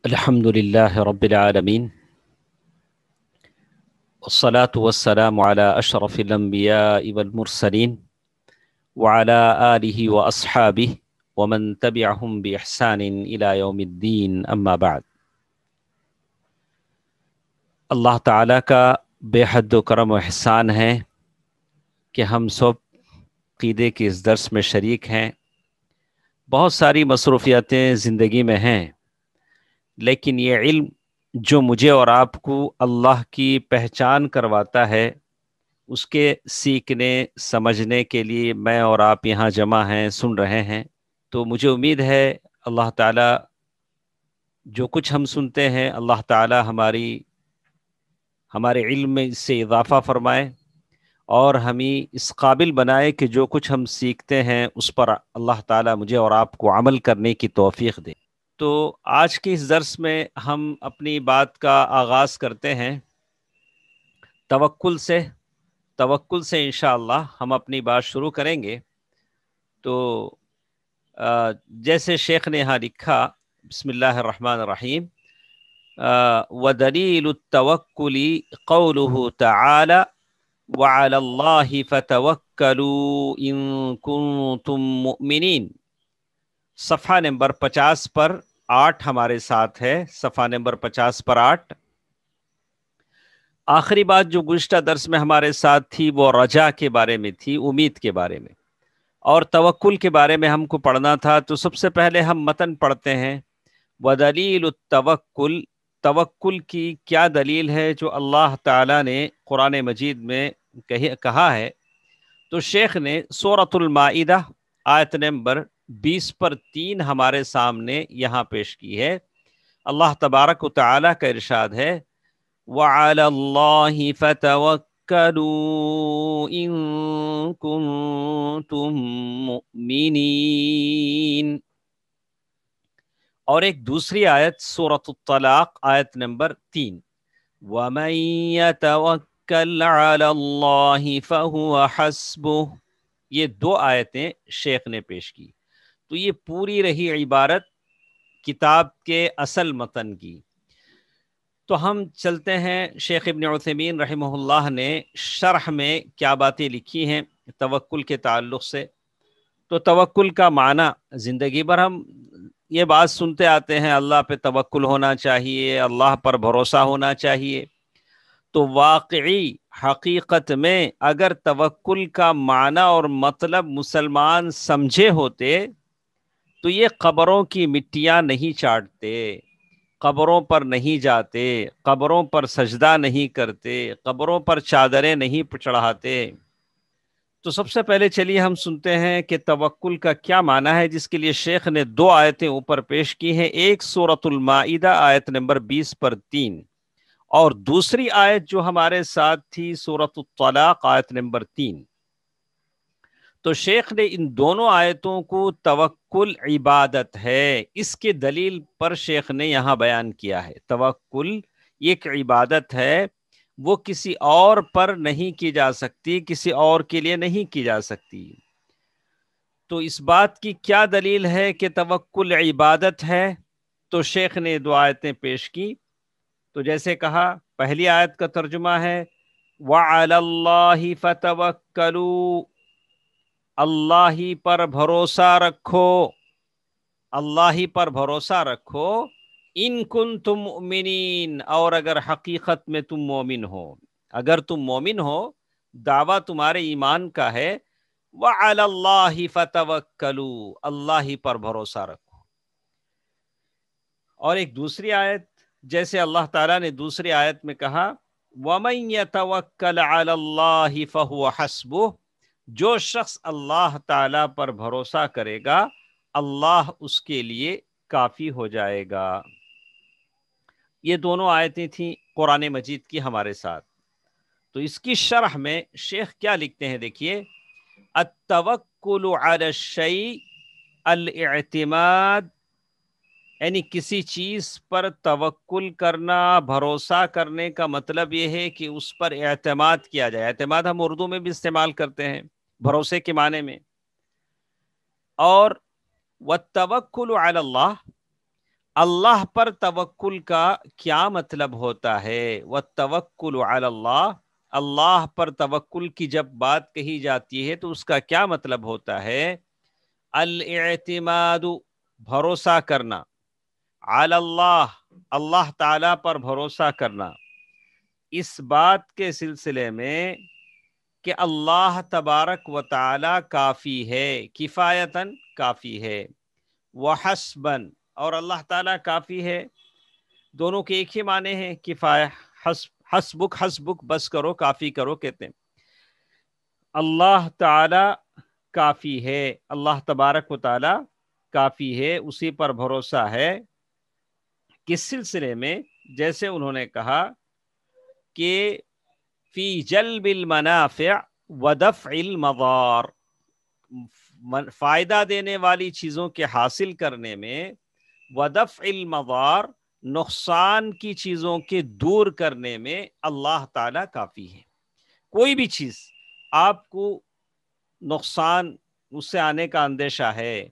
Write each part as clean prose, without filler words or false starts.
الحمدللہ رب العالمین والصلاة والسلام على اشرف الانبیاء والمرسلین وعلى آلہ واصحابہ ومن تبعہم باحسان الى یوم الدین اما بعد۔ اللہ تعالیٰ کا بے حد و کرم و احسان ہے کہ ہم سب عقیدے کے اس درس میں شریک ہیں۔ بہت ساری مصروفیاتیں زندگی میں ہیں، لیکن یہ علم جو مجھے اور آپ کو اللہ کی پہچان کرواتا ہے، اس کے سیکھنے سمجھنے کے لیے میں اور آپ یہاں جمع ہیں، سن رہے ہیں، تو مجھے امید ہے اللہ تعالیٰ جو کچھ ہم سنتے ہیں اللہ تعالیٰ ہمارے علم میں اس سے اضافہ فرمائے اور ہمیں اس قابل بنائے کہ جو کچھ ہم سیکھتے ہیں اس پر اللہ تعالیٰ مجھے اور آپ کو عمل کرنے کی توفیق دے۔ تو آج کے اس درس میں ہم اپنی بات کا آغاز کرتے ہیں توکل سے انشاءاللہ ہم اپنی بات شروع کریں گے۔ تو جیسے شیخ نے یہاں لکھا، بسم اللہ الرحمن الرحیم، وَدَلِيلُ التَّوَكُّلِ قَوْلُهُ تَعَالَى وَعَلَى اللَّهِ فَتَوَكَّلُوا إِن كُنتُم مُؤْمِنِينَ۔ صفحہ نمبر 50 پر 8 ہمارے ساتھ ہے، صفحہ نمبر 50 پر 8۔ آخری بات جو گزشتہ درس میں ہمارے ساتھ تھی وہ رجا کے بارے میں تھی، امید کے بارے میں، اور توکل کے بارے میں ہم کو پڑھنا تھا۔ تو سب سے پہلے ہم متن پڑھتے ہیں۔ وَدَلِيلُ التَّوَكُّلِ، توکل کی کیا دلیل ہے جو اللہ تعالیٰ نے قرآن مجید میں کہا ہے؟ تو شیخ نے سورۃ المائدہ آیت نمبر 20 پر 3 ہمارے سامنے یہاں پیش کی ہے۔ اللہ تبارک و تعالیٰ کا ارشاد ہے، وَعَلَى اللَّهِ فَتَوَكَّلُوا إِن كُنتُم مُؤْمِنِينَ۔ اور ایک دوسری آیت سورۃ الطلاق آیت نمبر 3، وَمَن يَتَوَكَّلْ عَلَى اللَّهِ فَهُوَ حَسْبُهُ۔ یہ دو آیتیں شیخ نے پیش کی۔ تو یہ پوری رہی عبارت کتاب کے اصل متن کی۔ تو ہم چلتے ہیں شیخ ابن عثیمین رحمہ اللہ نے شرح میں کیا باتیں لکھی ہیں توکل کے تعلق سے۔ تو توکل کا معنی، زندگی بھر ہم یہ بات سنتے آتے ہیں، اللہ پہ توکل ہونا چاہیے، اللہ پر بھروسہ ہونا چاہیے۔ تو واقعی حقیقت میں اگر توکل کا معنی اور مطلب مسلمان سمجھے ہوتے تو یہ قبروں کی مٹیاں نہیں چاٹتے، قبروں پر نہیں جاتے، قبروں پر سجدہ نہیں کرتے، قبروں پر چادریں نہیں چڑھاتے۔ تو سب سے پہلے چلیے ہم سنتے ہیں کہ توکل کا کیا معنی ہے، جس کے لیے شیخ نے دو آیتیں اوپر پیش کی ہیں، ایک سورۃ المائدہ آیت نمبر 20 پر 3، اور دوسری آیت جو ہمارے ساتھ تھی سورۃ الطلاق آیت نمبر 3۔ تو شیخ نے ان دونوں آیتوں کو توکل عبادت ہے، اس کے دلیل پر شیخ نے یہاں بیان کیا ہے۔ توکل ایک عبادت ہے، وہ کسی اور پر نہیں کی جا سکتی، کسی اور کے لیے نہیں کی جا سکتی۔ تو اس بات کی کیا دلیل ہے کہ توکل عبادت ہے؟ تو شیخ نے دو آیتیں پیش کی۔ تو جیسے کہا، پہلی آیت کا ترجمہ ہے وَعَلَى اللَّهِ فَتَوَكَّلُوا، اللہ ہی پر بھروسہ رکھو، اللہ ہی پر بھروسہ رکھو، ان کنتم مؤمنین، اور اگر حقیقت میں تم مومن ہو، اگر تم مومن ہو، دعویٰ تمہارے ایمان کا ہے، وَعَلَى اللَّهِ فَتَوَكَّلُوا، اللہ ہی پر بھروسہ رکھو۔ اور ایک دوسری آیت، جیسے اللہ تعالیٰ نے دوسری آیت میں کہا وَمَن يَتَوَكَّلْ عَلَى اللَّهِ فَهُوَ حَسْبُهُ، جو شخص اللہ تعالیٰ پر بھروسہ کرے گا اللہ اس کے لیے کافی ہو جائے گا۔ یہ دونوں آیتیں تھیں قرآن مجید کی ہمارے ساتھ۔ تو اس کی شرح میں شیخ کیا لکھتے ہیں، دیکھیے، التوکل علی الشیء الاعتماد، یعنی کسی چیز پر توکل کرنا، بھروسہ کرنے کا مطلب یہ ہے کہ اس پر اعتماد کیا جائے۔ اعتماد ہم اردو میں بھی استعمال کرتے ہیں بھروسے کے معنی میں۔ اور والتوکل علی اللہ، اللہ پر توکل کا کیا مطلب ہوتا ہے؟ والتوکل علی اللہ، اللہ پر توکل کی جب بات کہی جاتی ہے تو اس کا کیا مطلب ہوتا ہے؟ الاعتماد، بھروسہ کرنا، علی اللہ، اللہ تعالی پر بھروسہ کرنا، اس بات کے سلسلے میں کہ اللہ تبارک و تعالی کافی ہے، کفایتاً کافی ہے، وحسباً، اور اللہ تعالیٰ کافی ہے، دونوں کے ایک ہی معنی ہیں، کفایہ، حسبک، حسبک بس کرو، کافی کرو کہتے ہیں۔ اللہ تعالیٰ کافی ہے، اللہ تبارک و تعالیٰ کافی ہے، اسی پر بھروسہ ہے۔ کس سلسلے میں؟ جیسے انہوں نے کہا کہ فی جلب المنافع ودفع المضار، فائدہ دینے والی چیزوں کے حاصل کرنے میں، ودفع المضار، نقصان کی چیزوں کے دور کرنے میں اللہ تعالیٰ کافی ہے۔ کوئی بھی چیز آپ کو نقصان اس سے آنے کا اندیشہ ہے،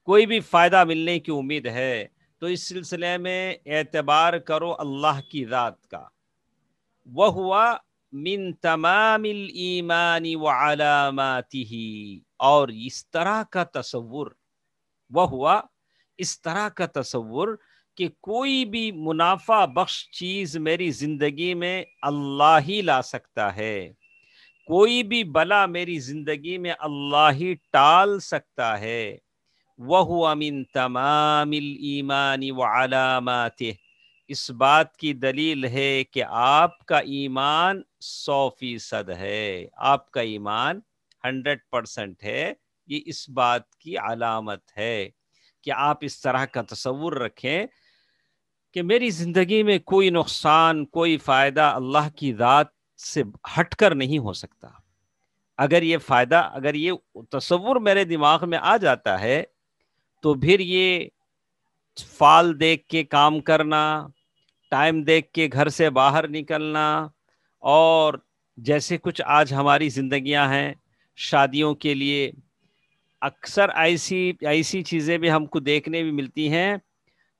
کوئی بھی فائدہ ملنے کی امید ہے، تو اس سلسلے میں اعتبار کرو اللہ کی ذات کا۔ وَهُوَ مِن تَمَامِ الْإِيمَانِ وَعَلَامَاتِهِ، اور اس طرح کا تصور، وَهُوَ، اس طرح کا تصور کہ کوئی بھی منافع بخش چیز میری زندگی میں اللہ ہی لا سکتا ہے، کوئی بھی بلا میری زندگی میں اللہ ہی ٹال سکتا ہے۔ وَهُوَ مِن تَمَامِ الْإِيمَانِ وَعَلَامَاتِهِ، اس بات کی دلیل ہے کہ آپ کا ایمان 100% ہے، آپ کا ایمان 100% ہے، یہ اس بات کی علامت ہے کہ آپ اس طرح کا تصور رکھیں کہ میری زندگی میں کوئی نقصان، کوئی فائدہ اللہ کی ذات سے ہٹ کر نہیں ہو سکتا۔ اگر یہ فائدہ، اگر یہ تصور میرے دماغ میں آ جاتا ہے تو پھر یہ فال دیکھ کے کام کرنا، ٹائم دیکھ کے گھر سے باہر نکلنا، اور جیسے کچھ آج ہماری زندگیاں ہیں شادیوں کے لیے، اکثر ایسی چیزیں بھی ہم کو دیکھنے بھی ملتی ہیں،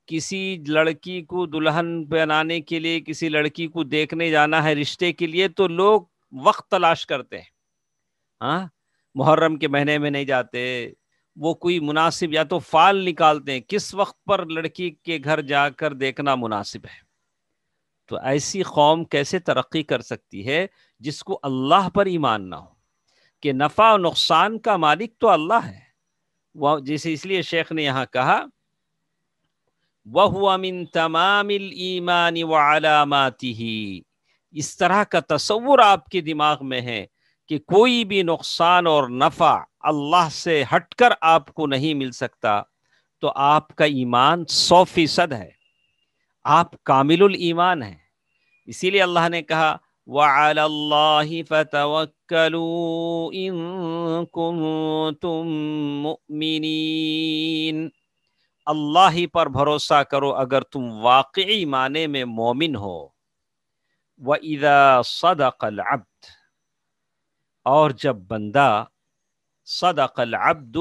کسی لڑکی کو دلہن بنانے کے لیے، کسی لڑکی کو دیکھنے جانا ہے رشتے کے لیے، تو لوگ وقت تلاش کرتے ہیں، ہاں، محرم کے مہینے میں نہیں جاتے، وہ کوئی مناسب یا تو فال نکالتے ہیں کس وقت پر لڑکی کے گھر جا کر دیکھنا مناسب ہے۔ تو ایسی قوم کیسے ترقی کر سکتی ہے جس کو اللہ پر ایمان نہ ہو کہ نفع و نقصان کا مالک تو اللہ ہے؟ وہ جیسے اس لیے شیخ نے یہاں کہا وَهُوَ مِن تَمَامِ الْإِيمَانِ وَعَلَامَاتِهِ، اس طرح کا تصور آپ کے دماغ میں ہے کہ کوئی بھی نقصان اور نفع اللہ سے ہٹ کر آپ کو نہیں مل سکتا، تو آپ کا ایمان 100% ہے، آپ کامل الایمان ہیں۔ اسی لیے اللہ نے کہا وَعَلَى اللَّهِ فَتَوَكَّلُوا إِن كُنتُم مُؤْمِنِينَ، اللہ ہی پر بھروسہ کرو اگر تم واقعی معنی میں مومن ہو۔ وَإِذَا صَدَقَ الْعَبْدُ، اور جب بندہ، صدق العبد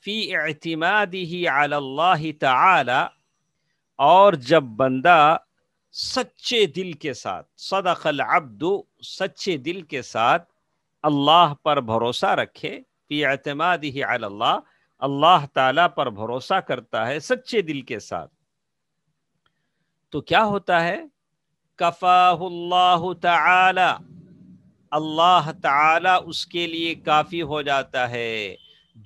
فی اعتمادہ علی اللہ تعالی، اور جب بندہ سچے دل کے ساتھ، صدق العبد، سچے دل کے ساتھ اللہ پر بھروسہ رکھے، فی اعتمادہ علی اللہ، اللہ تعالیٰ پر بھروسہ کرتا ہے سچے دل کے ساتھ، تو کیا ہوتا ہے؟ کفاہ اللہ تعالی، اللہ تعالی اس کے لیے کافی ہو جاتا ہے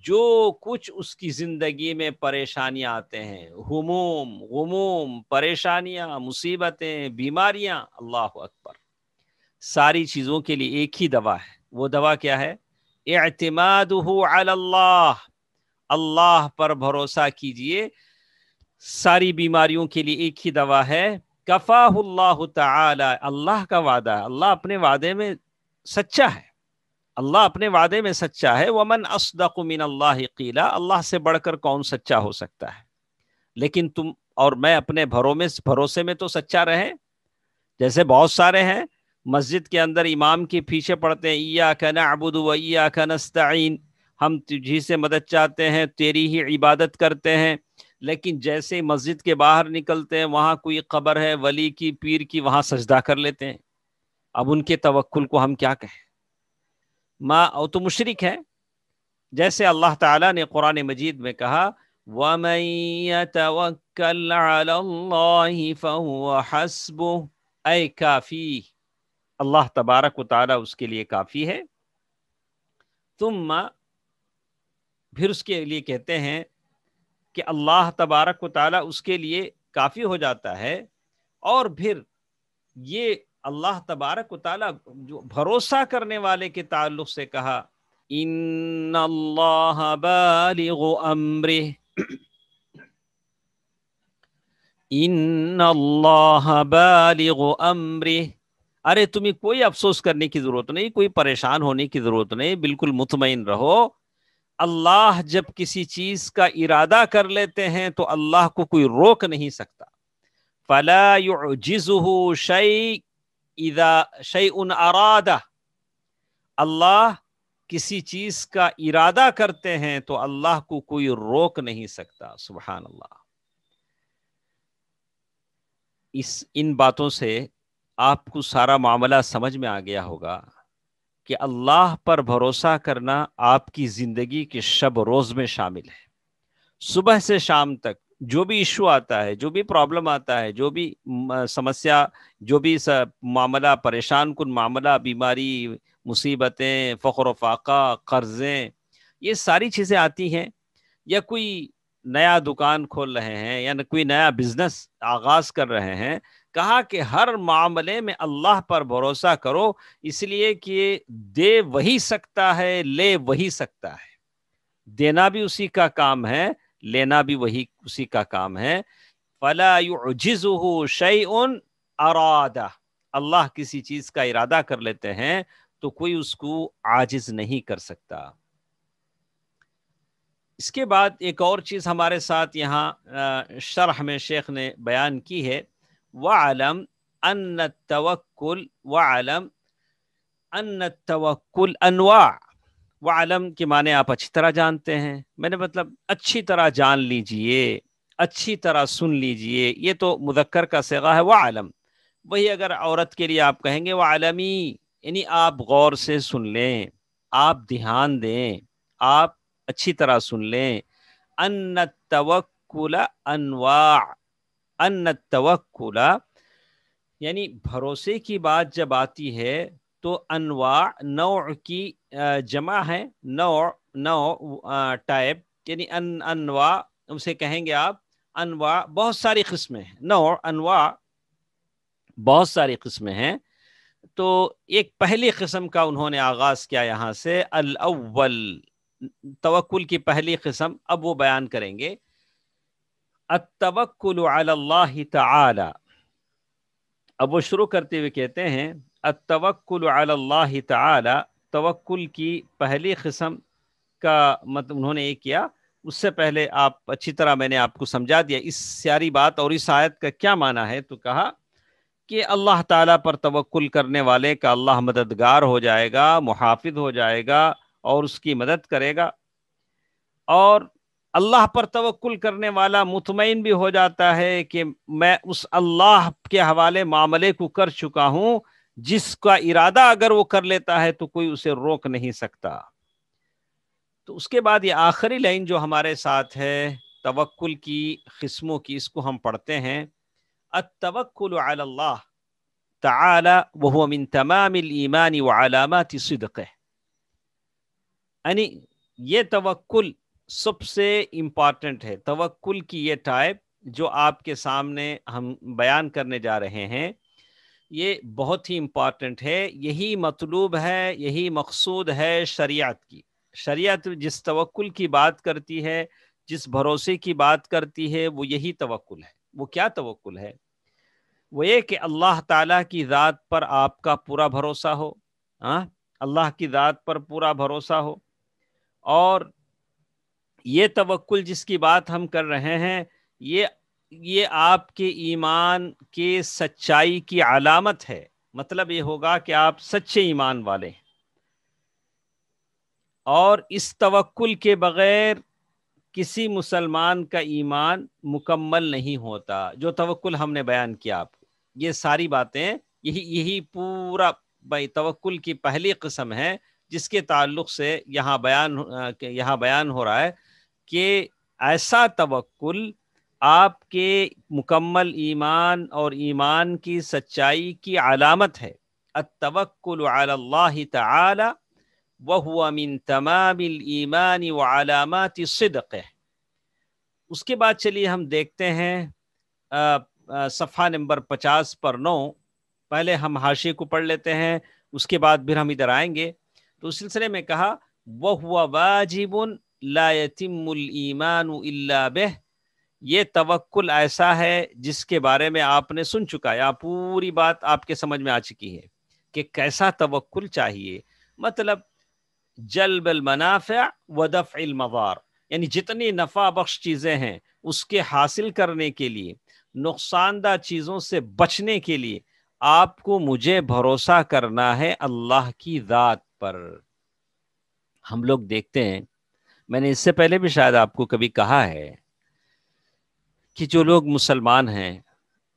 جو کچھ اس کی زندگی میں پریشانیاں آتے ہیں، ہموم، غموم، پریشانیاں، مصیبتیں، بیماریاں، اللہ اکبر، ساری چیزوں کے لیے ایک ہی دوا ہے۔ وہ دوا کیا ہے؟ اعتمادہ علی اللہ، اللہ پر بھروسہ کیجئے، ساری بیماریوں کے لیے ایک ہی دوا ہے، کفاہ اللہ تعالی، اللہ کا وعدہ ہے، اللہ اپنے وعدے میں سچا ہے، اللہ اپنے وعدے میں سچا ہے، ومن اصدق من اللہ قیلا، اللہ سے بڑھ کر کون سچا ہو سکتا ہے؟ لیکن تم اور میں اپنے بھروسے میں تو سچا رہے، جیسے بہت سارے ہیں مسجد کے اندر امام کے پیچھے پڑھتے ہیں ایاک نعبد و ایاک نستعین، ہم تجھی سے مدد چاہتے ہیں، تیری ہی عبادت کرتے ہیں، لیکن جیسے مسجد کے باہر نکلتے ہیں وہاں کوئی قبر ہے ولی کی پیر کی، وہاں سجدہ کر لیتے ہیں. اب ان کے توکل کو ہم کیا کہیں؟ او تو مشرک ہے. جیسے اللہ تعالیٰ نے قرآن مجید میں کہا وَمَن يَتَوَكَّلْ عَلَى اللَّهِ فَهُوَ حَسْبُهُ، اے کافی، اللہ تبارک و تعالیٰ اس کے لیے کافی ہے. ثم پھر اس کے لیے کہتے ہیں کہ اللہ تبارک و تعالیٰ اس کے لیے کافی ہو جاتا ہے. اور پھر یہ اللہ تبارک و تعالیٰ جو بھروسہ کرنے والے کے تعلق سے کہا ان اللہ بالغ امرہ، ان اللہ بالغ امرہ، ارے تمہیں کوئی افسوس کرنے کی ضرورت نہیں، کوئی پریشان ہونے کی ضرورت نہیں، بالکل مطمئن رہو. اللہ جب کسی چیز کا ارادہ کر لیتے ہیں تو اللہ کو کوئی روک نہیں سکتا. فلا يعجزه شيء اذا شيء ارادہ، اللہ کسی چیز کا ارادہ کرتے ہیں تو اللہ کو کوئی روک نہیں سکتا. سبحان اللہ. ان باتوں سے آپ کو سارا معاملہ سمجھ میں آ گیا ہوگا کہ اللہ پر بھروسہ کرنا آپ کی زندگی کے شب روز میں شامل ہے. صبح سے شام تک جو بھی ایشو آتا ہے، جو بھی پرابلم آتا ہے، جو بھی سمسیا، جو بھی معاملہ، پریشان کن معاملہ، بیماری، مصیبتیں، فقر و فاقہ، قرضیں، یہ ساری چیزیں آتی ہیں. یا کوئی نیا دکان کھول رہے ہیں یا کوئی نیا بزنس آغاز کر رہے ہیں، کہا کہ ہر معاملے میں اللہ پر بھروسہ کرو، اس لیے کہ دے وہی سکتا ہے، لے وہی سکتا ہے. دینا بھی اسی کا کام ہے، لینا بھی وہی اسی کا کام ہے. فلا يعجزه شيء ارادہ، اللہ کسی چیز کا ارادہ کر لیتے ہیں تو کوئی اس کو عاجز نہیں کر سکتا. اس کے بعد ایک اور چیز ہمارے ساتھ یہاں شرح میں شیخ نے بیان کی ہے، وَعَلَمْ أَنَّ التَّوَكُّلْ وَعَلَمْ أَنَّ التَّوَكُّلْ أَنْوَاعٌ. وَعَلَمْ کے معنی آپ اچھی طرح جانتے ہیں، میں نے مطلب اچھی طرح جان لیجئے، اچھی طرح سن لیجئے. یہ تو مذکر کا صیغہ ہے وَعَلَمْ. وہی اگر عورت کے لیے آپ کہیں گے وَعَلَمِي، یعنی آپ غور سے سن لیں، آپ دھیان دیں، آپ اچھی طرح سن لیں. ان التوکل انواع، ان التوکل یعنی بھروسے کی بات جب آتی ہے تو انواع نوع کی جمع ہے، نوع ٹائپ، یعنی انواع اسے کہیں گے آپ انواع، بہت ساری قسمیں ہیں. نوع انواع بہت ساری قسمیں ہیں. تو ایک پہلی قسم کا انہوں نے آغاز کیا یہاں سے، الاول، توکل کی پہلی قسم اب وہ بیان کریں گے. التوکل علی اللہ تعالی. اب وہ شروع کرتے ہوئے کہتے ہیں التوکل علی اللہ تعالی، توکل کی پہلی قسم کا مطلب انہوں نے یہ کیا. اس سے پہلے آپ اچھی طرح میں نے آپ کو سمجھا دیا اس ساری بات اور اس آیت کا کیا معنی ہے. تو کہا کہ اللہ تعالیٰ پر توکل کرنے والے کا اللہ مددگار ہو جائے گا، محافظ ہو جائے گا اور اس کی مدد کرے گا. اور اللہ پر توکل کرنے والا مطمئن بھی ہو جاتا ہے کہ میں اس اللہ کے حوالے معاملے کو کر چکا ہوں، جس کا ارادہ اگر وہ کر لیتا ہے تو کوئی اسے روک نہیں سکتا. تو اس کے بعد یہ آخری لائن جو ہمارے ساتھ ہے توکل کی قسموں کی، اس کو ہم پڑھتے ہیں. التوکل علی اللہ تعالی وهو من تمام الایمان وعلامات صدقه. یعنی یہ توکل سب سے امپارٹنٹ ہے. توکل کی یہ ٹائپ جو آپ کے سامنے ہم بیان کرنے جا رہے ہیں، یہ بہت ہی امپارٹنٹ ہے. یہی مطلوب ہے، یہی مقصود ہے شریعت کی. شریعت جس توکل کی بات کرتی ہے، جس بھروسے کی بات کرتی ہے، وہ یہی توکل ہے. وہ کیا توکل ہے؟ وہ یہ کہ اللہ تعالیٰ کی ذات پر آپ کا پورا بھروسہ ہو، اللہ کی ذات پر پورا بھروسہ ہو. اور یہ توکل جس کی بات ہم کر رہے ہیں، یہ آپ کے ایمان کے سچائی کی علامت ہے. مطلب یہ ہوگا کہ آپ سچے ایمان والے ہیں. اور اس توکل کے بغیر کسی مسلمان کا ایمان مکمل نہیں ہوتا. جو توکل ہم نے بیان کیا آپ کو، یہ ساری باتیں یہی پورا بھائی توکل کی پہلی قسم ہے جس کے تعلق سے یہاں بیان ہو رہا ہے کہ ایسا توکل آپ کے مکمل ایمان اور ایمان کی سچائی کی علامت ہے. التوکل علی اللہ تعالی وَهُوَ مِن تَمَامِ الْإِيمَانِ وَعَلَامَاتِ صِدْقِهِ. اس کے بعد چلیے ہم دیکھتے ہیں صفحہ نمبر 50 پر 9. پہلے ہم حاشیے کو پڑھ لیتے ہیں، اس کے بعد پھر ہم ادھر آئیں گے. تو اس سلسلے میں کہا وَهُوَ وَاجِبٌ لَا يَتِمُّ الْإِيمَانُ إِلَّا بِهِ. یہ توکل ایسا ہے جس کے بارے میں آپ نے سن چکا ہے، آپ پوری بات آپ کے سمجھ میں آ چکی ہے کہ کیسا توکل چاہیے. مطلب جلب المنافع و دفع المضار، یعنی جتنی نفع بخش چیزیں ہیں اس کے حاصل کرنے کے لیے، نقصان دہ چیزوں سے بچنے کے لیے آپ کو مجھے بھروسہ کرنا ہے اللہ کی ذات پر. ہم لوگ دیکھتے ہیں، میں نے اس سے پہلے بھی شاید آپ کو کبھی کہا ہے کہ جو لوگ مسلمان ہیں،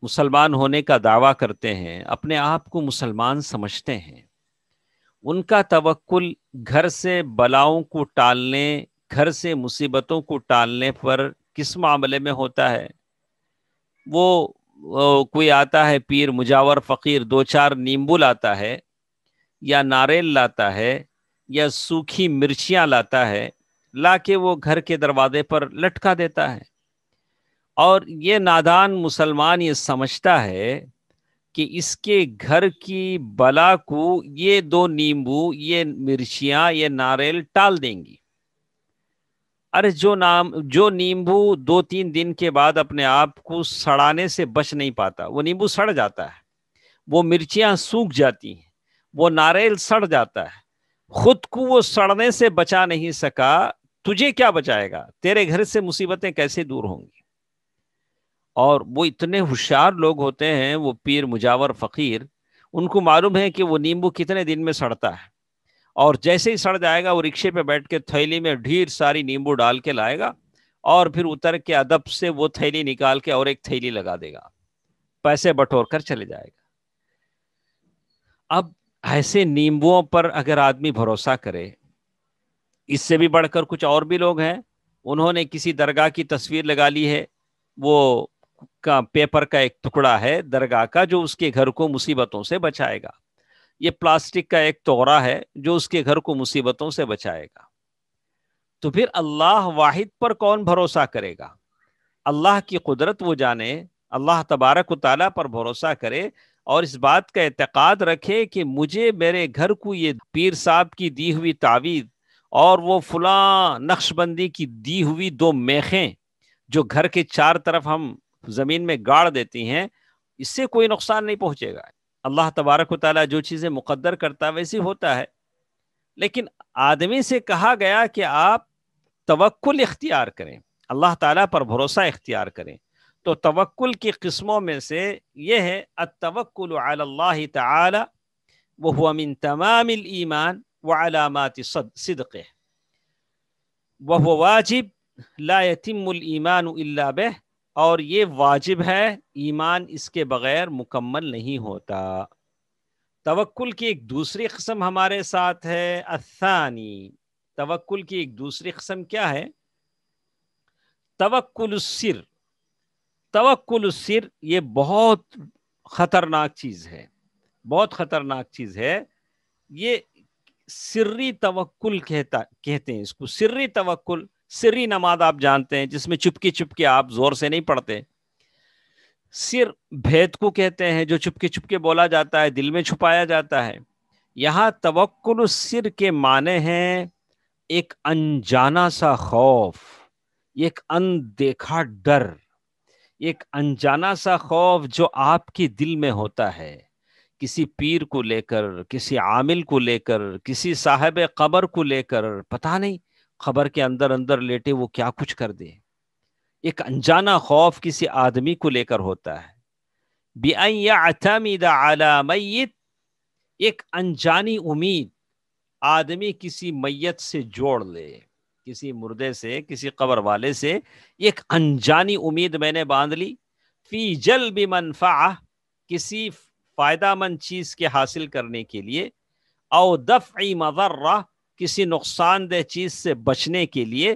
مسلمان ہونے کا دعویٰ کرتے ہیں، اپنے آپ کو مسلمان سمجھتے ہیں، ان کا توکل گھر سے بلاؤں کو ٹالنے، گھر سے مصیبتوں کو ٹالنے پر کس معاملے میں ہوتا ہے؟ وہ کوئی آتا ہے پیر مجاور فقیر، 2-4 نیمبو لاتا ہے یا ناریل لاتا ہے یا سوکھی مرچیاں لاتا ہے، لا کے وہ گھر کے دروازے پر لٹکا دیتا ہے. اور یہ نادان مسلمان یہ سمجھتا ہے کہ اس کے گھر کی بلا کو یہ 2 نیمبو، یہ مرچیاں، یہ ناریل ٹال دیں گی. ارے جو نیمبو 2-3 دن کے بعد اپنے آپ کو سڑانے سے بچ نہیں پاتا، وہ نیمبو سڑ جاتا ہے، وہ مرچیاں سوکھ جاتی ہیں، وہ ناریل سڑ جاتا ہے، خود کو وہ سڑنے سے بچا نہیں سکا، تجھے کیا بچائے گا؟ تیرے گھر سے مصیبتیں کیسے دور ہوں گی؟ اور وہ اتنے ہوشیار لوگ ہوتے ہیں، وہ پیر مجاور فقیر، ان کو معلوم ہے کہ وہ نیمبو کتنے دن میں سڑتا ہے، اور جیسے ہی سڑ جائے گا وہ رکشے پہ بیٹھ کے تھیلی میں ڈھیر ساری نیمبو ڈال کے لائے گا، اور پھر اتر کے ادب سے وہ تھیلی نکال کے اور ایک تھیلی لگا دے گا، پیسے بٹور کر چلے جائے گا. اب ایسے نیمبوؤں پر اگر آدمی بھروسہ کرے، اس سے بھی بڑھ کر کچھ اور بھی لوگ ہیں، انہوں نے کسی درگاہ کی تصویر لگا لی ہے، وہ کا پیپر کا ایک ٹکڑا ہے درگاہ کا جو اس کے گھر کو مصیبتوں سے بچائے گا. یہ پلاسٹک کا ایک توغرا ہے جو اس کے گھر کو مصیبتوں سے بچائے گا. تو پھر اللہ واحد پر کون بھروسہ کرے گا؟ اللہ کی قدرت وہ جانے، اللہ تبارک و تعالیٰ پر بھروسہ کرے اور اس بات کا اعتقاد رکھے کہ مجھے میرے گھر کو یہ پیر صاحب کی دی ہوئی تعویذ اور وہ فلاں نقش بندی کی دی ہوئی 2 میخیں جو گھر کے 4 طرف ہم زمین میں گاڑ دیتی ہیں، اس سے کوئی نقصان نہیں پہنچے گا. اللہ تبارک و تعالیٰ جو چیزیں مقدر کرتا ہے ویسی ہوتا ہے. لیکن آدمی سے کہا گیا کہ آپ توکل اختیار کریں، اللہ تعالیٰ پر بھروسہ اختیار کریں. تو توکل کی قسموں میں سے یہ ہے التوکل علی اللہ تعالی وہو من تمام الایمان وعلامات صدقہ وہو واجب لا یتم الایمان الا بہ، اور یہ واجب ہے، ایمان اس کے بغیر مکمل نہیں ہوتا. توکل کی ایک دوسری قسم ہمارے ساتھ ہے الثانی. توکل کی ایک دوسری قسم کیا ہے؟ توکل السر. توکل السر یہ بہت خطرناک چیز ہے، بہت خطرناک چیز ہے. یہ سری توکل کہتے ہیں اس کو. سری توکل، سری نماز آپ جانتے ہیں جس میں چپکی چپکی آپ زور سے نہیں پڑھتے. سر بھید کو کہتے ہیں جو چپکے چپکے بولا جاتا ہے، دل میں چھپایا جاتا ہے. یہاں توکل السر کے معنی ہیں ایک انجانا سا خوف، ایک اندیکھا ڈر، ایک انجانا سا خوف جو آپ کے دل میں ہوتا ہے، کسی پیر کو لے کر، کسی عامل کو لے کر، کسی صاحب قبر کو لے کر، پتہ نہیں قبر کے اندر اندر لیٹے وہ کیا کچھ کر دے. ایک انجانا خوف کسی آدمی کو لے کر ہوتا ہے. بِأَن يَعْتَمِدَ عَلَى مَيِّتٍ، ایک انجانی امید آدمی کسی میت سے جوڑ لے. کسی مردے سے، کسی قبر والے سے ایک انجانی امید میں نے باندھ لی، فی جلب منفعہ، کسی فائدہ مند چیز کے حاصل کرنے کے لیے، او دفع مضرہ، کسی نقصان دہ چیز سے بچنے کے لیے،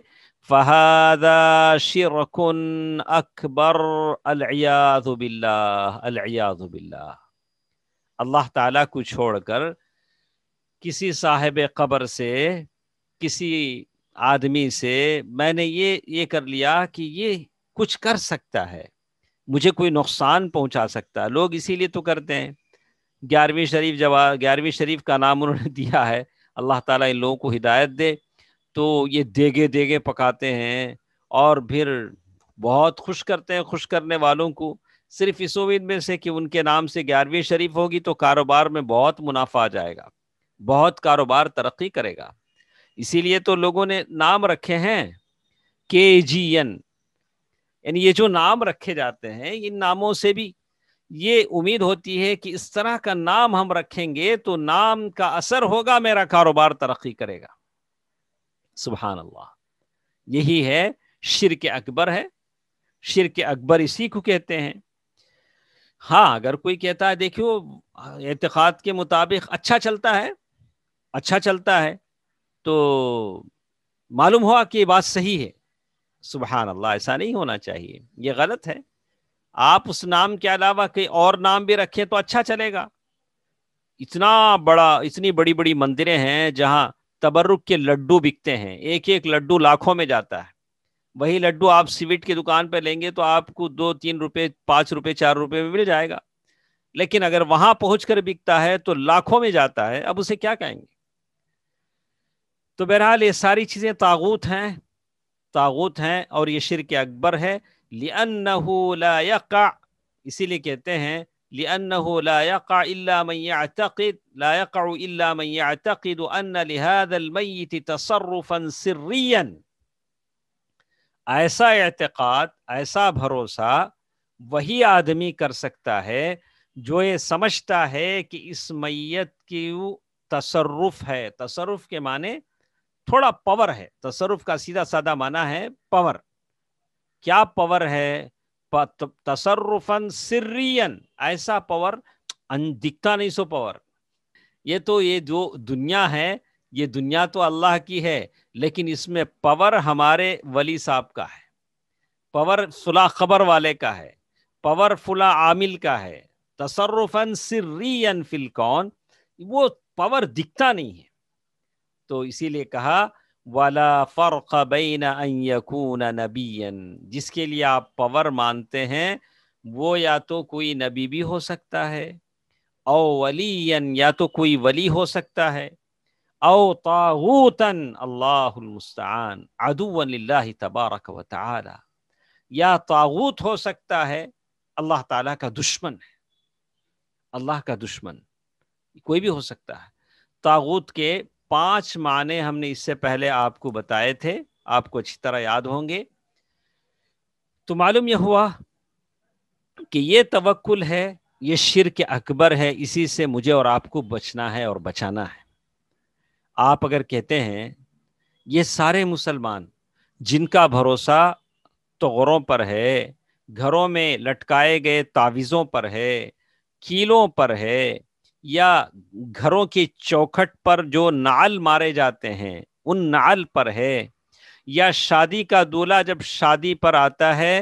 فہذا شرک اکبر، العیاذ باللہ، العیاذ باللہ۔ اللہ تعالیٰ کو چھوڑ کر کسی صاحب قبر سے، کسی آدمی سے میں نے یہ کر لیا کہ یہ کچھ کر سکتا ہے، مجھے کوئی نقصان پہنچا سکتا ہے۔ لوگ اسی لیے تو کرتے ہیں۔ 11ویں شریف کا نام انہوں نے دیا ہے، اللہ تعالیٰ ان لوگوں کو ہدایت دے، تو یہ دیگے پکاتے ہیں اور پھر بہت خوش کرتے ہیں خوش کرنے والوں کو، صرف اس امید میں سے کہ ان کے نام سے 11ویں شریف ہوگی تو کاروبار میں بہت منافع آ جائے گا، بہت کاروبار ترقی کرے گا۔ اسی لیے تو لوگوں نے نام رکھے ہیں KGN، یعنی یہ جو نام رکھے جاتے ہیں، ان ناموں سے بھی یہ امید ہوتی ہے کہ اس طرح کا نام ہم رکھیں گے تو نام کا اثر ہوگا، میرا کاروبار ترقی کرے گا۔ سبحان اللہ، یہی ہے شرک اکبر ہے۔ شرک اکبر اسی کو کہتے ہیں۔ ہاں، اگر کوئی کہتا ہے دیکھو اعتقاد کے مطابق اچھا چلتا ہے تو معلوم ہوا کہ یہ بات صحیح ہے، سبحان اللہ، ایسا نہیں ہونا چاہیے، یہ غلط ہے۔ آپ اس نام کے علاوہ کئی اور نام بھی رکھیں تو اچھا چلے گا۔ اتنی بڑی بڑی مندریں ہیں جہاں تبرک کے لڈو بکتے ہیں، ایک ایک لڈو لاکھوں میں جاتا ہے۔ وہی لڈو آپ سیوٹ کی دکان پہ لیں گے تو آپ کو 2-3 روپے، 5 روپے، 4 روپے میں مل جائے گا، لیکن اگر وہاں پہنچ کر بکتا ہے تو لاکھوں میں جاتا ہے، اب اسے کیا کہیں گے؟ تو بہرحال یہ ساری چیزیں طاغوت ہیں اور یہ شرک اکبر ہے۔ لِأَنَّهُ لَا يَقَعْ، اسی لیے کہتے ہیں لِأَنَّهُ لَا يَقَعْ إِلَّا مَنْ يَعْتَقِدُ أَنَّ لِهَذَا الْمَيِّتِ تَصَرُّفًا سِرِّيًّا، ایسا اعتقاد، ایسا بھروسہ وہی آدمی کر سکتا ہے جو یہ سمجھتا ہے کہ اس میت کی تصرف ہے۔ تصرف کے معنی تھوڑا پاور ہے، تصرف کا سیدھا سادہ معنی ہے پاور۔ کیا پاور ہے؟ تصرفاً سرین، ایسا پاور دکھتا نہیں، سو پاور۔ یہ جو دنیا ہے، یہ دنیا تو اللہ کی ہے، لیکن اس میں پاور ہمارے ولی صاحب کا ہے، پاور فلاں خبر والے کا ہے، پاور فلاں عامل کا ہے۔ تصرفاً سرین فی الکون، وہ پاور دکھتا نہیں ہے۔ تو اسی لیے کہا وَلَا فَرْقَ بَيْنَ أَن يَكُونَ نَبِيًّا، جس کے لیے آپ پاور مانتے ہیں وہ یا تو کوئی نبی بھی ہو سکتا ہے، او ولیًا، یا تو کوئی ولی ہو سکتا ہے، او طاغوتاً، اللہ المستعان، عدواً للہ تبارک و تعالی، یا طاغوت ہو سکتا ہے، اللہ تعالیٰ کا دشمن ہے، اللہ کا دشمن کوئی بھی ہو سکتا ہے۔ طاغوت کے 5 معنی ہم نے اس سے پہلے آپ کو بتائے تھے، آپ کو اچھی طرح یاد ہوں گے۔ تو معلوم یہ ہوا کہ یہ توکل ہے، یہ شرک اکبر ہے، اسی سے مجھے اور آپ کو بچنا ہے اور بچانا ہے۔ آپ اگر کہتے ہیں یہ سارے مسلمان جن کا بھروسہ طغروں پر ہے، گھروں میں لٹکائے گئے تعویذوں پر ہے، کیلوں پر ہے، یا گھروں کی چوکھٹ پر جو نعل مارے جاتے ہیں ان نعل پر ہے، یا شادی کا دولہا جب شادی پر آتا ہے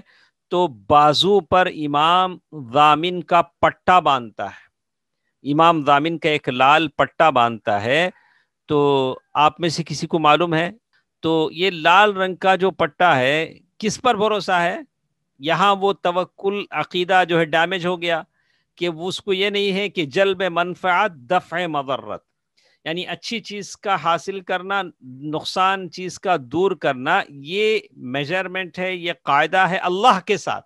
تو بازو پر امام ضامن کا پٹا باندھتا ہے، امام ضامن کا ایک لال پٹا باندھتا ہے، تو آپ میں سے کسی کو معلوم ہے تو یہ لال رنگ کا جو پٹا ہے کس پر بھروسہ ہے؟ یہاں وہ توکل عقیدہ جو ہے ڈیمیج ہو گیا کہ اس کو یہ نہیں ہے کہ جلب منفعت دفع مضرت، یعنی اچھی چیز کا حاصل کرنا، نقصان چیز کا دور کرنا، یہ میجرمنٹ ہے، یہ قاعدہ ہے اللہ کے ساتھ۔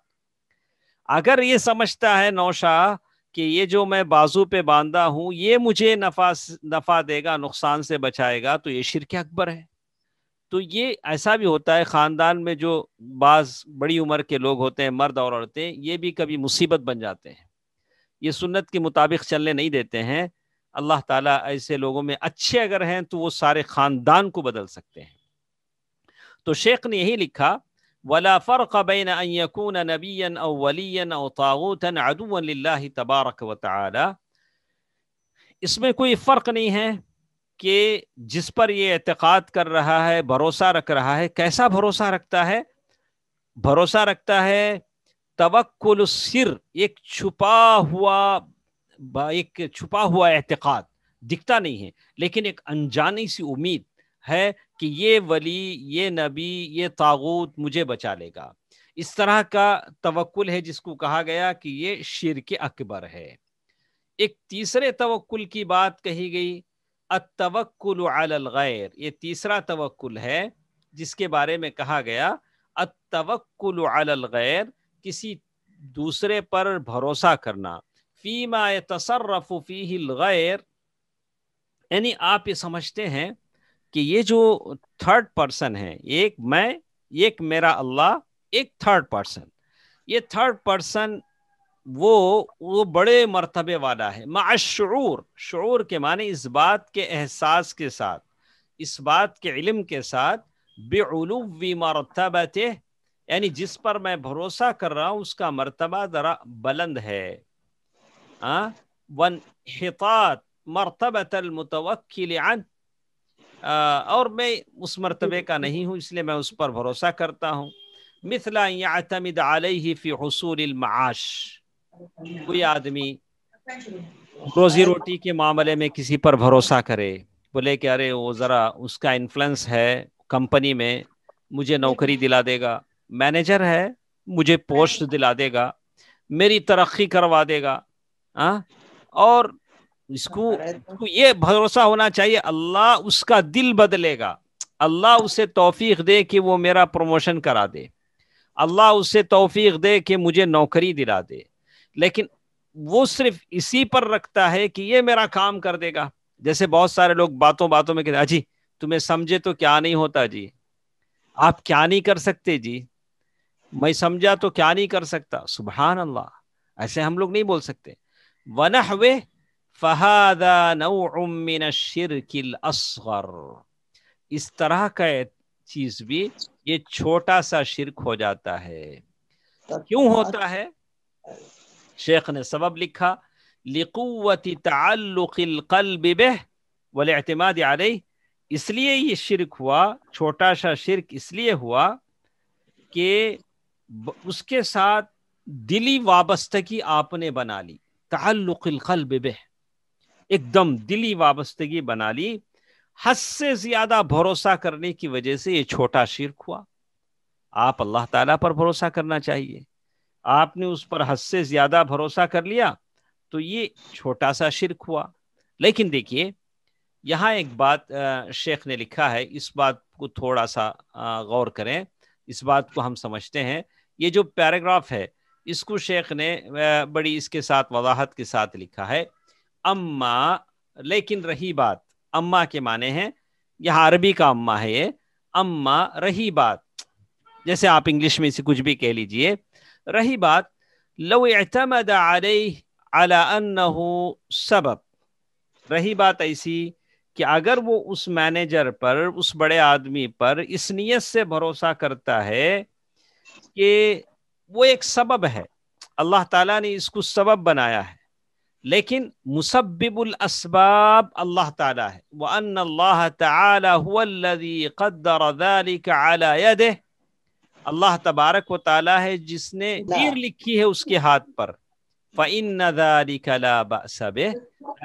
اگر یہ سمجھتا ہے نوشا کہ یہ جو میں بازو پہ باندھا ہوں یہ مجھے نفع دے گا، نقصان سے بچائے گا، تو یہ شرک اکبر ہے۔ تو یہ ایسا بھی ہوتا ہے خاندان میں جو بعض بڑی عمر کے لوگ ہوتے ہیں، مرد اور عورتیں، یہ بھی کبھی مصیبت بن جاتے ہیں، یہ سنت کے مطابق چلنے نہیں دیتے ہیں۔ اللہ تعالیٰ ایسے لوگوں میں اچھے اگر ہیں تو وہ سارے خاندان کو بدل سکتے ہیں۔ تو شیخ نے یہی لکھا ولا فرق بین ان یکون نبیا او ولیا او طاغوتا عدوا للہ تبارک و تعالی، اس میں کوئی فرق نہیں ہے کہ جس پر یہ اعتقاد کر رہا ہے، بھروسہ رکھ رہا ہے، کیسا بھروسہ رکھتا ہے؟ بھروسہ رکھتا ہے توکل السر، ایک چھپا ہوا اعتقاد، دکھتا نہیں ہے لیکن ایک انجانی سی امید ہے کہ یہ ولی، یہ نبی، یہ طاغوت مجھے بچا لے گا. اس طرح کا توکل ہے جس کو کہا گیا کہ یہ شرک اکبر ہے. ایک تیسرے توکل کی بات کہی گئی، التوکل علی الغیر، یہ تیسرا توکل ہے جس کے بارے میں کہا گیا التوکل علی الغیر، کسی دوسرے پر بھروسہ کرنا. فیما یتصرف فیہ الغیر، یعنی آپ یہ سمجھتے ہیں کہ یہ جو تھرڈ پرسن ہے، ایک میں، ایک میرا اللہ، ایک تھرڈ پرسن، یہ تھرڈ پرسن وہ بڑے مرتبے والا ہے. مع الشعور، شعور کے معنی اس بات کے احساس کے ساتھ، اس بات کے علم کے ساتھ، بعلو مرتبته، یعنی جس پر میں بھروسہ کر رہا ہوں اس کا مرتبہ ذرا بلند ہے. وانحطاط مرتبة المتوکل عنہ، اور میں اس مرتبے کا نہیں ہوں اس لیے میں اس پر بھروسہ کرتا ہوں. مثل ان يعتمد علیہ فی حصول المعاش، کوئی آدمی روزی روٹی کے معاملے میں کسی پر بھروسہ کرے، بولے کہ ارے وہ ذرا اس کا انفلوئنس ہے کمپنی میں، مجھے نوکری دلا دے گا، مینیجر ہے مجھے پوسٹ دلا دے گا، میری ترقی کروا دے گا. اور اس کو یہ بھروسہ ہونا چاہیے اللہ اس کا دل بدلے گا، اللہ اسے توفیق دے کہ وہ میرا پروموشن کرا دے، اللہ اسے توفیق دے کہ مجھے نوکری دلا دے. لیکن وہ صرف اسی پر رکھتا ہے کہ یہ میرا کام کر دے گا. جیسے بہت سارے لوگ باتوں میں کہتے ہیں جی تمہیں سمجھے تو کیا نہیں ہوتا، جی آپ کیا نہیں کر سکتے، جی میں سمجھا تو کیا نہیں کر سکتا. سبحان اللہ، ایسے ہم لوگ نہیں بول سکتے. وَنَحْوِهِ فَهَذَا نَوْعٌ مِّنَ الشِّرْكِ الْأَصْغَرِ، اس طرح کا چیز بھی یہ چھوٹا سا شرک ہو جاتا ہے. کیوں ہوتا ہے؟ شیخ نے سبب لکھا لِقُوَّةِ تَعَلُّقِ الْقَلْبِ بِهِ وَالِاعْتِمَادِ عَلَيْهِ، اس لیے یہ شرک ہوا، چھوٹا سا شرک اس لیے ہوا کہ اس کے ساتھ دلی وابستگی آپ نے بنا لی. تعلق القلب بہ، ایک دم دلی وابستگی بنا لی، حد سے زیادہ بھروسہ کرنے کی وجہ سے یہ چھوٹا شرک ہوا. آپ اللہ تعالیٰ پر بھروسہ کرنا چاہیے، آپ نے اس پر حد سے زیادہ بھروسہ کر لیا تو یہ چھوٹا سا شرک ہوا. لیکن دیکھیے یہاں ایک بات شیخ نے لکھا ہے، اس بات کو تھوڑا سا غور کریں، اس بات کو ہم سمجھتے ہیں. یہ جو پیراگراف ہے اس کو شیخ نے بڑی اس کے ساتھ وضاحت کے ساتھ لکھا ہے. اما، لیکن رہی بات، اما کے معنی ہے یہاں عربی کا اما ہے یہ، اما رہی بات، جیسے آپ انگلش میں اسے کچھ بھی کہہ لیجئے، رہی بات لو اعتمد علیہ علی انہ سبب، رہی بات ایسی کہ اگر وہ اس مینیجر پر، اس بڑے آدمی پر اس نیت سے بھروسہ کرتا ہے کہ وہ ایک سبب ہے، اللہ تعالیٰ نے اس کو سبب بنایا ہے، لیکن مسبب الاسباب اللہ تعالیٰ ہے. وَأَنَّ اللَّهَ تَعَالَى هُوَ الَّذِي قَدَّرَ ذَلِكَ عَلَى يَدِهِ، اللہ تبارک و تعالیٰ ہے جس نے تیر لکھی ہے اس کے ہاتھ پر. فَإِنَّ ذَلِكَ لَا بَأْسَ بِهِ،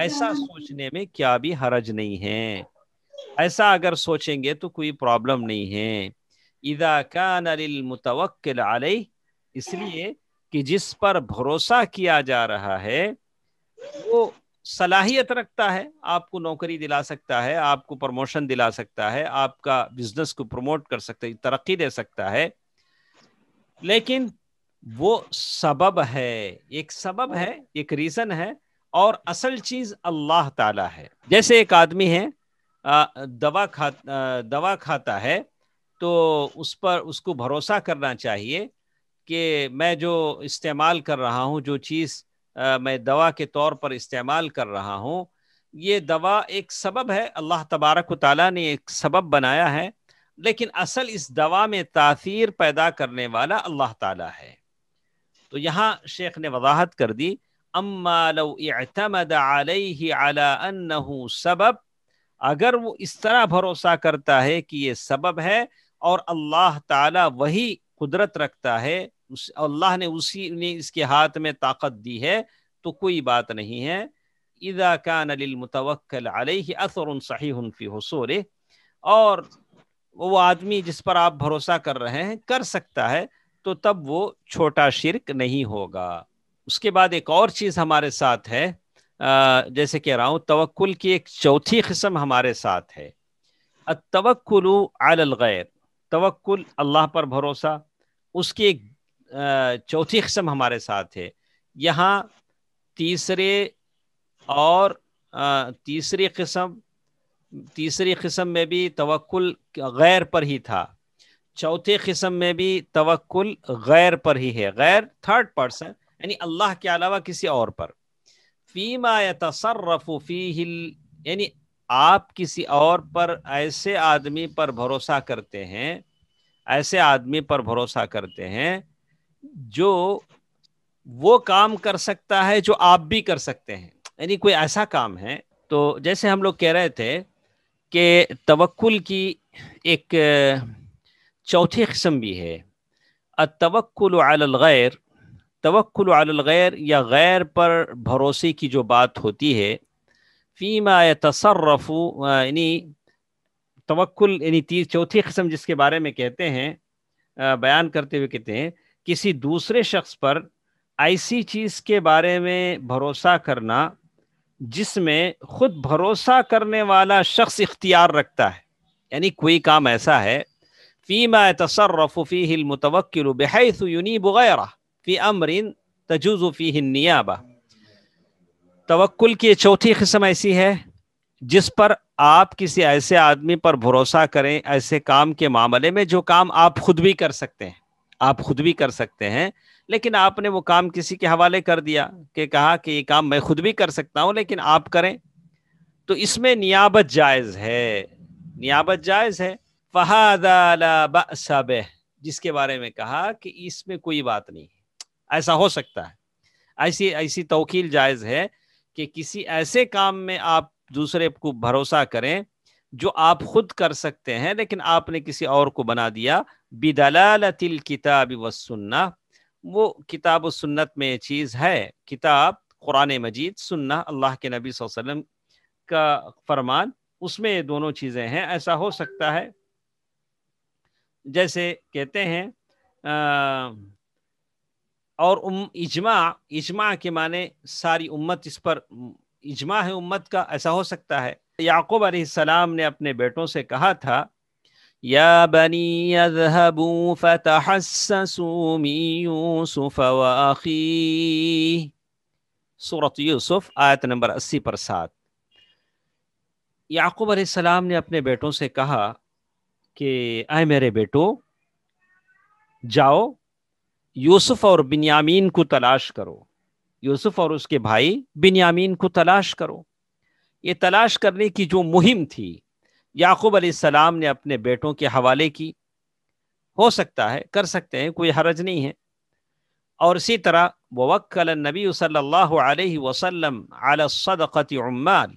ایسا سوچنے میں کیا بھی حرج نہیں ہے، ایسا اگر سوچیں گے تو کوئی پرابلم نہیں ہے. اذا كان للمتوکل علیہ، اس لیے کہ جس پر بھروسہ کیا جا رہا ہے وہ صلاحیت رکھتا ہے، آپ کو نوکری دلا سکتا ہے، آپ کو پروموشن دلا سکتا ہے، آپ کا بزنس کو پروموٹ کر سکتا ہے، ترقی دے سکتا ہے، لیکن وہ سبب ہے، ایک سبب ہے، ایک ریزن ہے، اور اصل چیز اللہ تعالی ہے. جیسے ایک آدمی ہے دوا کھاتا ہے تو اس کو بھروسہ کرنا چاہیے کہ میں جو استعمال کر رہا ہوں، جو چیز میں دوا کے طور پر استعمال کر رہا ہوں، یہ دوا ایک سبب ہے، اللہ تبارک و تعالیٰ نے ایک سبب بنایا ہے، لیکن اصل اس دوا میں تاثیر پیدا کرنے والا اللہ تعالیٰ ہے۔ تو یہاں شیخ نے وضاحت کر دی، اما لو اعتمد علیہ علی انہ سبب، اگر وہ اس طرح بھروسہ کرتا ہے کہ یہ سبب ہے اور اللہ تعالیٰ وہی قدرت رکھتا ہے، اللہ نے اسی نے اس کے ہاتھ میں طاقت دی ہے، تو کوئی بات نہیں ہے۔ اذا کان للمتوکل علیہ اثر صحیح فی حصولہ، اور وہ آدمی جس پر آپ بھروسہ کر رہے ہیں کر سکتا ہے، تو تب وہ چھوٹا شرک نہیں ہوگا۔ اس کے بعد ایک اور چیز ہمارے ساتھ ہے، جیسے کہہ رہا ہوں توکل کی ایک چوتھی قسم ہمارے ساتھ ہے، التوکل علی الغیر، توکل اللہ پر بھروسہ، اس کی ایک چوتھی قسم ہمارے ساتھ ہے۔ یہاں تیسری قسم میں بھی توکل غیر پر ہی تھا، چوتھی قسم میں بھی توکل غیر پر ہی ہے، غیر تھرڈ پرسن، یعنی اللہ کے علاوہ کسی اور پر۔ فیما یتصرف فیہ یعنی آپ کسی اور پر، ایسے آدمی پر بھروسہ کرتے ہیں، ایسے آدمی پر بھروسہ کرتے ہیں جو وہ کام کر سکتا ہے جو آپ بھی کر سکتے ہیں، یعنی کوئی ایسا کام ہے۔ تو جیسے ہم لوگ کہہ رہے تھے کہ توکل کی ایک چوتھی قسم بھی ہے، التوکل علی الغیر، توکل علی الغیر یا غیر پر بھروسے کی جو بات ہوتی ہے، فیما یتصرف یعنی توکل یعنی چوتھی قسم جس کے بارے میں کہتے ہیں، بیان کرتے ہوئے کہتے ہیں کسی دوسرے شخص پر ایسی چیز کے بارے میں بھروسہ کرنا جس میں خود بھروسہ کرنے والا شخص اختیار رکھتا ہے، یعنی کوئی کام ایسا ہے فیما یتصرف فیہ المتوکل بحیث ینیب غیرہ فی امر تجوز فیہ النیابہ۔ توکل کی چوتھی قسم ایسی ہے جس پر آپ کسی ایسے آدمی پر بھروسہ کریں ایسے کام کے معاملے میں جو کام آپ خود بھی کر سکتے ہیں، آپ خود بھی کر سکتے ہیں، لیکن آپ نے وہ کام کسی کے حوالے کر دیا، کہ کہا کہ یہ کام میں خود بھی کر سکتا ہوں لیکن آپ کریں، تو اس میں نیابت جائز ہے، نیابت جائز ہے۔ فَهَذَا لَا بَأْسَ بِهِ، جس کے بارے میں کہا کہ اس میں کوئی بات نہیں ہے، ایسا ہو سکتا ہے، ایسی توکیل جائز ہے کہ کسی ایسے کام میں آپ دوسرے کو بھروسہ کریں جو آپ خود کر سکتے ہیں لیکن آپ نے کسی اور کو بنا دیا، بدلالت الکتاب والسنہ، وہ کتاب و سنت میں یہ چیز ہے، کتاب قرآن مجید، سنہ اللہ کے نبی صلی اللہ علیہ وسلم کا فرمان، اس میں یہ دونوں چیزیں ہیں، ایسا ہو سکتا ہے۔ جیسے کہتے ہیں اور اجماع کے معنی ساری امت اس پر اجماع ہے امت کا، ایسا ہو سکتا ہے۔ یعقوب علیہ السلام نے اپنے بیٹوں سے کہا تھا، یا بنی اذهبوا فتحسسوا من یوسف واخیہ، سورۃ یوسف آیت نمبر 80 پر 7۔ یعقوب علیہ السلام نے اپنے بیٹوں سے کہا کہ اے میرے بیٹو، جاؤ یوسف اور بنیامین کو تلاش کرو، یوسف اور اس کے بھائی بنیامین کو تلاش کرو۔ یہ تلاش کرنے کی جو مہم تھی یعقوب علیہ السلام نے اپنے بیٹوں کے حوالے کی، ہو سکتا ہے کر سکتے ہیں، کوئی حرج نہیں ہے۔ اور اسی طرح ووکل النبی صلی اللہ علیہ وسلم علی الصدقۃ عمال،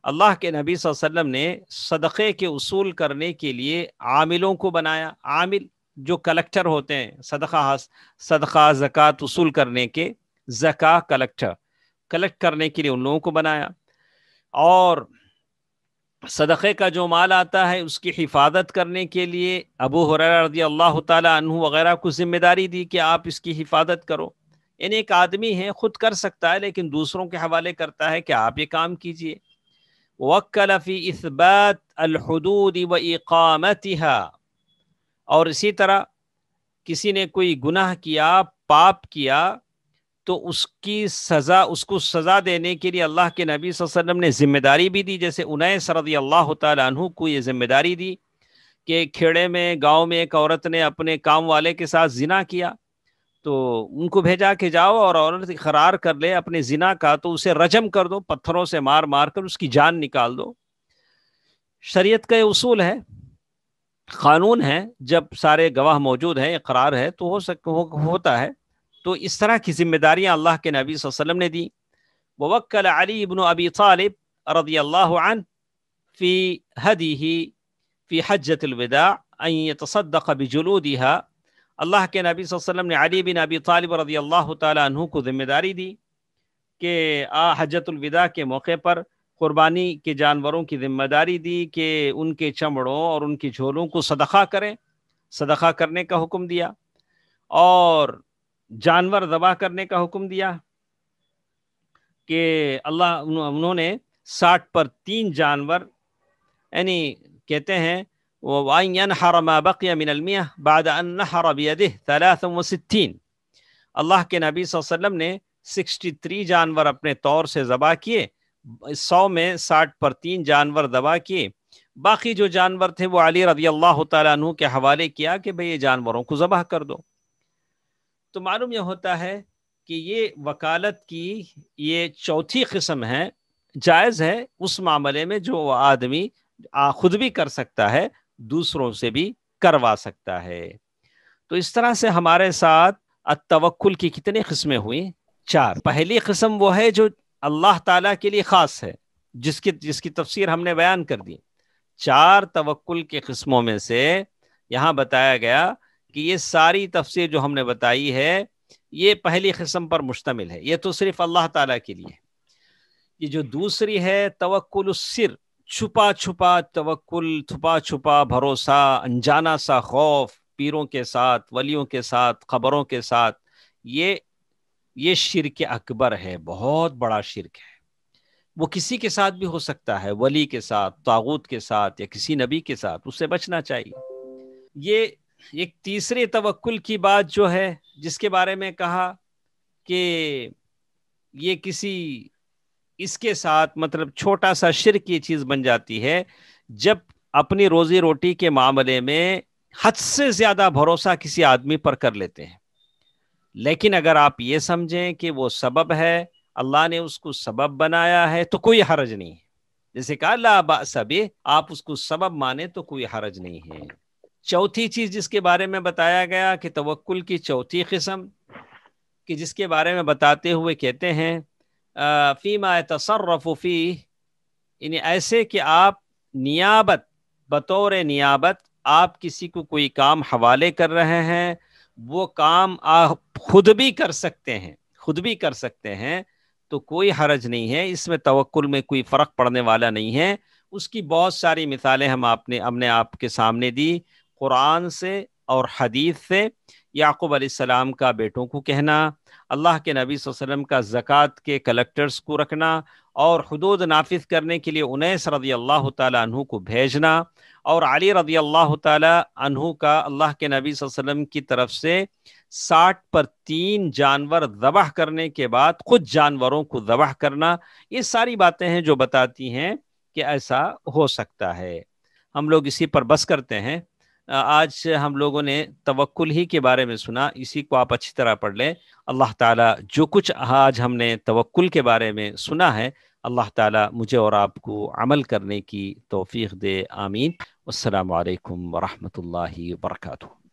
اللہ کے نبی صلی اللہ علیہ وسلم نے صدقے کے اصول کرنے کے لیے عاملوں کو بنایا، عامل جو کلیکٹر ہوتے ہیں، صدقہ زکوٰۃ اصول کرنے کے، زکوٰۃ کلیکٹ کرنے کے لیے ان لوگوں کو بنایا، اور صدقے کا جو مال آتا ہے اس کی حفاظت کرنے کے لیے ابو ہریرہ رضی اللہ تعالی عنہ وغیرہ کو ذمہ داری دی کہ آپ اس کی حفاظت کرو۔ یعنی ایک آدمی ہے خود کر سکتا ہے لیکن دوسروں کے حوالے کرتا ہے کہ آپ یہ کام کیجئے۔ وکل فی اثبات الحدود و اقامتها، اور اسی طرح کسی نے کوئی گناہ کیا، پاپ کیا، تو اس کو سزا دینے کے لیے اللہ کے نبی صلی اللہ علیہ وسلم نے ذمہ داری بھی دی، جیسے انیس رضی اللہ تعالی عنہ کو یہ ذمہ داری دی کہ کھیڑے میں گاؤں میں ایک عورت نے اپنے کام والے کے ساتھ زنا کیا، تو ان کو بھیجا کہ جاؤ اور عورت اقرار کر لے اپنے زنا کا تو اسے رجم کر دو، پتھروں سے مار مار کر اس کی جان نکال دو۔ شریعت کا یہ اصول ہے، قانون ہے، جب سارے گواہ موجود ہیں، اقرار ہے، تو ہوتا ہے. تو اس طرح کی ذمہ داریاں اللہ کے نبی صلی اللہ علیہ وسلم نے دی. ووکل علی بن ابی طالب رضی اللہ عنہ فی ہدیہ فی حجۃ الوداع ان يتصدق بجلودها. اللہ کے نبی صلی اللہ علیہ وسلم نے علی بن ابی طالب رضی اللہ تعالی عنہ کو ذمہ داری دی کہ حجۃ الوداع کے موقع پر قربانی کے جانوروں کی ذمہ داری دی کہ ان کے چمڑوں اور ان کی جھولوں کو صدقہ کریں، صدقہ کرنے کا حکم دیا، اور جانور ذبح کرنے کا حکم دیا کہ انہوں نے 60 پر 3 جانور، یعنی کہتے ہیں وَأَنْ يَنْحَرَ مَا بَقِيَ مِنَ الْمِيَةِ بَعْدَ أَنْ نَحَرَ بِيَدِهِ 63. اللہ کے نبی صلی اللہ علیہ وسلم نے 63 جانور اپنے طور سے ذبح کیے، 100 میں 60 پر 3 جانور ذبح کیے، باقی جو جانور تھے وہ علی رضی اللہ تعالیٰ عنہ کے حوالے کیا کہ بھئی یہ جانوروں کو ذبح کر دو. تو معلوم یہ ہوتا ہے کہ یہ وکالت کی یہ چوتھی قسم ہے. جائز ہے اس معاملے میں جو آدمی خود بھی کر سکتا ہے، دوسروں سے بھی کروا سکتا ہے. تو اس طرح سے ہمارے ساتھ التوکل کی کتنی قسمیں ہوئی؟ 4. پہلی قسم وہ ہے جو اللہ تعالیٰ کے لیے خاص ہے، جس کی تفسیر ہم نے بیان کر دی. 4 توکل کی قسموں میں سے یہاں بتایا گیا کہ یہ ساری تفسیر جو ہم نے بتائی ہے یہ پہلی قسم پر مشتمل ہے، یہ تو صرف اللہ تعالیٰ کے لیے. یہ جو دوسری ہے توکل السر، چھپا چھپا توکل، چھپا چھپا بھروسہ، انجانا سا خوف، پیروں کے ساتھ، ولیوں کے ساتھ، قبروں کے ساتھ، یہ شرک اکبر ہے، بہت بڑا شرک ہے. وہ کسی کے ساتھ بھی ہو سکتا ہے، ولی کے ساتھ، طاغوت کے ساتھ، یا کسی نبی کے ساتھ، اس سے بچنا چاہیے. یہ ایک تیسرے توکل کی بات جو ہے جس کے بارے میں کہا کہ یہ اس کے ساتھ مطلب چھوٹا سا شرک کی چیز بن جاتی ہے جب اپنی روزی روٹی کے معاملے میں حد سے زیادہ بھروسہ کسی آدمی پر کر لیتے ہیں. لیکن اگر آپ یہ سمجھیں کہ وہ سبب ہے، اللہ نے اس کو سبب بنایا ہے، تو کوئی حرج نہیں ہے. جیسے کہا لا بأس بہ، آپ اس کو سبب مانیں تو کوئی حرج نہیں ہے. چوتھی چیز جس کے بارے میں بتایا گیا کہ توکل کی چوتھی قسم، کہ جس کے بارے میں بتاتے ہوئے کہتے ہیں فیما یتصرف فیہ، یعنی ایسے کہ آپ نیابت، بطور نیابت آپ کسی کو کوئی کام حوالے کر رہے ہیں، وہ کام آپ خود بھی کر سکتے ہیں، تو کوئی حرج نہیں ہے. اس میں توکل میں کوئی فرق پڑنے والا نہیں ہے. اس کی بہت ساری مثالیں ہم نے آپ کے سامنے دی، قرآن سے اور حدیث سے. یعقوب علیہ السلام کا بیٹوں کو کہنا، اللہ کے نبی صلی اللہ علیہ وسلم کا زکوٰۃ کے کلیکٹرز کو رکھنا، اور حدود نافذ کرنے کے لیے انیس رضی اللہ تعالیٰ عنہ کو بھیجنا، اور علی رضی اللہ تعالیٰ عنہ کا اللہ کے نبی صلی اللہ علیہ وسلم کی طرف سے 60 پر 3 جانور ذبح کرنے کے بعد خود جانوروں کو ذبح کرنا. یہ ساری باتیں ہیں جو بتاتی ہیں کہ ایسا ہو سکتا ہے. ہم لوگ اسی پر بس کرتے ہیں. آج ہم لوگوں نے توکل ہی کے بارے میں سنا، اسی کو آپ اچھی طرح پڑھ لیں. اللہ تعالیٰ جو کچھ آج ہم نے توکل کے بارے میں سنا ہے، اللہ تعالیٰ مجھے اور آپ کو عمل کرنے کی توفیق دے. آمین. والسلام علیکم ورحمۃ اللہ وبرکاتہ.